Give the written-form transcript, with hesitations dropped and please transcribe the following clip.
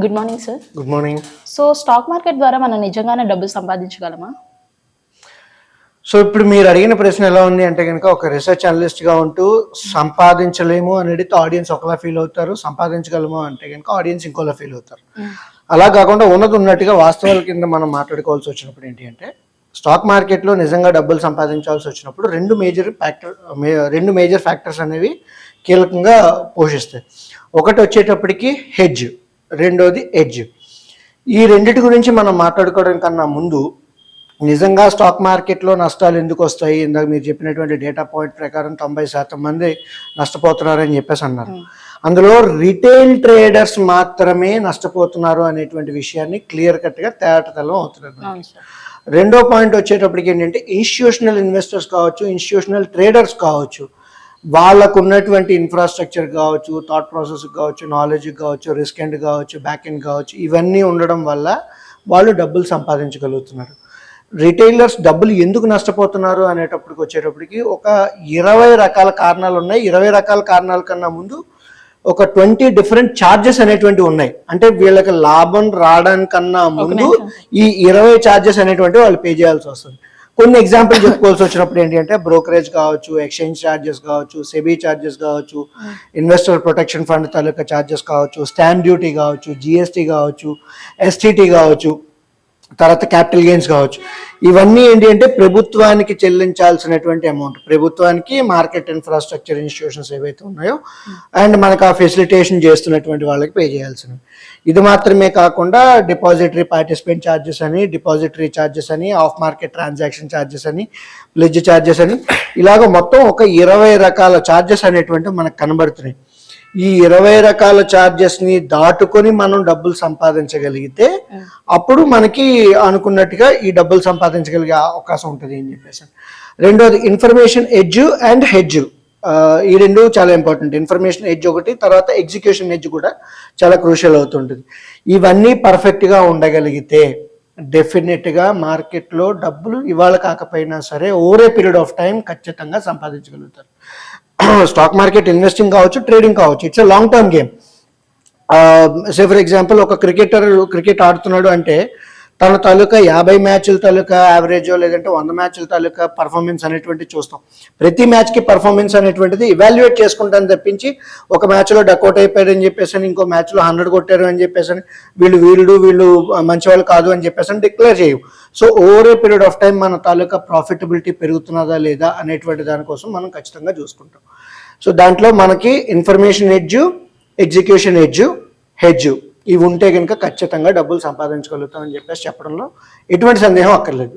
Good morning sir. Good morning. So stock market ద్వారా మనం నిజంగానే డబ్బులు సంపాదించగలమా? సో ఇప్పుడు మీరు అడిగిన ప్రశ్న ఎలా ఉంది అంటే కనుక, ఒక రీసెర్చ్ అనలిస్ట్గా ఉంటూ సంపాదించలేము అనేది ఆడియన్స్ ఒకలా ఫీల్ అవుతారు, సంపాదించగలము అంటే కనుక ఆడియన్స్ ఇంకోలా ఫీల్ అవుతారు. అలా కాకుండా ఉన్నది ఉన్నట్టుగా వాస్తవాల కింద మనం మాట్లాడుకోవాల్సి వచ్చినప్పుడు ఏంటి అంటే, స్టాక్ మార్కెట్లో నిజంగా డబ్బులు సంపాదించాల్సి వచ్చినప్పుడు రెండు మేజర్ ఫ్యాక్టర్స్ అనేవి కీలకంగా పోషిస్తాయి. ఒకటి వచ్చేటప్పటికి హెడ్జ్, రెండోది ఎడ్జ్. ఈ రెండిటి గురించి మనం మాట్లాడుకోవడం కన్నా ముందు, నిజంగా స్టాక్ మార్కెట్లో నష్టాలు ఎందుకు వస్తాయి, ఇందాక మీరు చెప్పినటువంటి డేటా పాయింట్ ప్రకారం 90% మంది నష్టపోతున్నారని చెప్పేసి అన్నారు. అందులో రిటైల్ ట్రేడర్స్ మాత్రమే నష్టపోతున్నారు అనేటువంటి విషయాన్ని క్లియర్ కట్గా తేటతెల్లం అవుతున్నారు. రెండో పాయింట్ వచ్చేటప్పటికి ఏంటంటే, ఇన్స్టిట్యూషనల్ ఇన్వెస్టర్స్ కావచ్చు, ఇన్స్టిట్యూషనల్ ట్రేడర్స్ కావచ్చు, వాళ్ళకు ఉన్నటువంటి ఇన్ఫ్రాస్ట్రక్చర్ కావచ్చు, థాట్ ప్రాసెస్ కావచ్చు, నాలెడ్జ్ కావచ్చు, రిస్క్ ఎండ్ కావచ్చు, బ్యాక్ ఎండ్ కావచ్చు, ఇవన్నీ ఉండడం వల్ల వాళ్ళు డబ్బులు సంపాదించగలుగుతున్నారు. రిటైలర్స్ డబ్బులు ఎందుకు నష్టపోతున్నారు అనేటప్పటికి వచ్చేటప్పటికి ఒక 20 రకాల కారణాలు ఉన్నాయి. 20 రకాల కారణాల కన్నా ముందు ఒక 20 డిఫరెంట్ ఛార్జెస్ అనేటువంటివి ఉన్నాయి. అంటే వీళ్ళకి లాభం రావడానికన్నా ముందు ఈ 20 ఛార్జెస్ అనేటువంటి వాళ్ళు పే చేయాల్సి వస్తుంది. కొన్ని ఎగ్జాంపుల్ చెప్పుకోవాల్సి వచ్చినప్పుడు ఏంటి అంటే, బ్రోకరేజ్ కావచ్చు, ఎక్స్చేంజ్ ఛార్జెస్ కావచ్చు, సెబీ ఛార్జెస్ కావచ్చు, ఇన్వెస్టర్ ప్రొటెక్షన్ ఫండ్ తాలూకా ఛార్జెస్ కావచ్చు, స్టాంప్ డ్యూటీ కావచ్చు, జిఎస్టీ కావచ్చు, ఎస్టీటీ కావచ్చు, తర్వాత క్యాపిటల్ గెయిన్స్ కావచ్చు. ఇవన్నీ ఏంటి అంటే ప్రభుత్వానికి చెల్లించాల్సినటువంటి అమౌంట్, ప్రభుత్వానికి మార్కెట్ ఇన్ఫ్రాస్ట్రక్చర్ ఇన్స్టిట్యూషన్స్ ఏవైతే ఉన్నాయో అండ్ మనకు ఆ ఫెసిలిటేషన్ చేస్తున్నటువంటి వాళ్ళకి పే చేయాల్సినవి. ఇది మాత్రమే కాకుండా డిపాజిటరీ పార్టిసిపెంట్ ఛార్జెస్ అని, డిపాజిటరీ ఛార్జెస్ అని, ఆఫ్ మార్కెట్ ట్రాన్సాక్షన్ ఛార్జెస్ అని, ప్లెడ్జ్ ఛార్జెస్ అని, ఇలాగ మొత్తం ఒక 20 రకాల ఛార్జెస్ అనేటువంటివి మనకు కనబడుతున్నాయి. ఈ 20 రకాల ఛార్జెస్ని దాటుకొని మనం డబ్బులు సంపాదించగలిగితే అప్పుడు మనకి అనుకున్నట్టుగా ఈ డబ్బులు సంపాదించగలిగే అవకాశం ఉంటుంది అని చెప్పేసి. రెండోది ఇన్ఫర్మేషన్ ఎడ్జ్ అండ్ హెడ్జ్. ఈ రెండు చాలా ఇంపార్టెంట్. ఇన్ఫర్మేషన్ ఎడ్జ్ ఒకటి, తర్వాత ఎగ్జిక్యూషన్ ఎడ్జ్ కూడా చాలా క్రూషియల్ అవుతుంటుంది. ఇవన్నీ పర్ఫెక్ట్గా ఉండగలిగితే డెఫినెట్గా మార్కెట్లో డబ్బులు ఇవాళ కాకపోయినా సరే over a period of time ఖచ్చితంగా సంపాదించగలుగుతారు. స్టాక్ మార్కెట్ ఇన్వెస్టింగ్ కావచ్చు, ట్రేడింగ్ కావచ్చు, it's a long term game. Say for example, ఒక క్రికెట్ ఆడుతున్నాడు అంటే తన తాలూకా 50 మ్యాచ్ల తాలూకా యావరేజ్, లేదంటే 100 మ్యాచ్ల తాలూకా పర్ఫార్మెన్స్ అనేటువంటిది చూస్తాం. ప్రతి మ్యాచ్కి పర్ఫార్మెన్స్ అనేటువంటిది ఇవాల్యుయేట్ చేసుకుంటాను తప్పించి, ఒక మ్యాచ్లో డక్అవుట్ అయిపోయారని చెప్పేసి, ఇంకో మ్యాచ్లో 100 కొట్టారు అని చెప్పేసి, వీళ్ళు మంచి వాళ్ళు కాదు అని చెప్పేసి డిక్లేర్ చేయవు. So over a period of time మన తాలూకా ప్రాఫిటబిలిటీ పెరుగుతున్నదా లేదా అనేటువంటి దానికోసం మనం ఖచ్చితంగా చూసుకుంటాం. సో దాంట్లో మనకి information edge, execution edge, hedge ఇవి ఉంటే కనుక ఖచ్చితంగా డబ్బులు సంపాదించగలుగుతామని చెప్పేసి చెప్పడంలో ఎటువంటి సందేహం అక్కర్లేదు.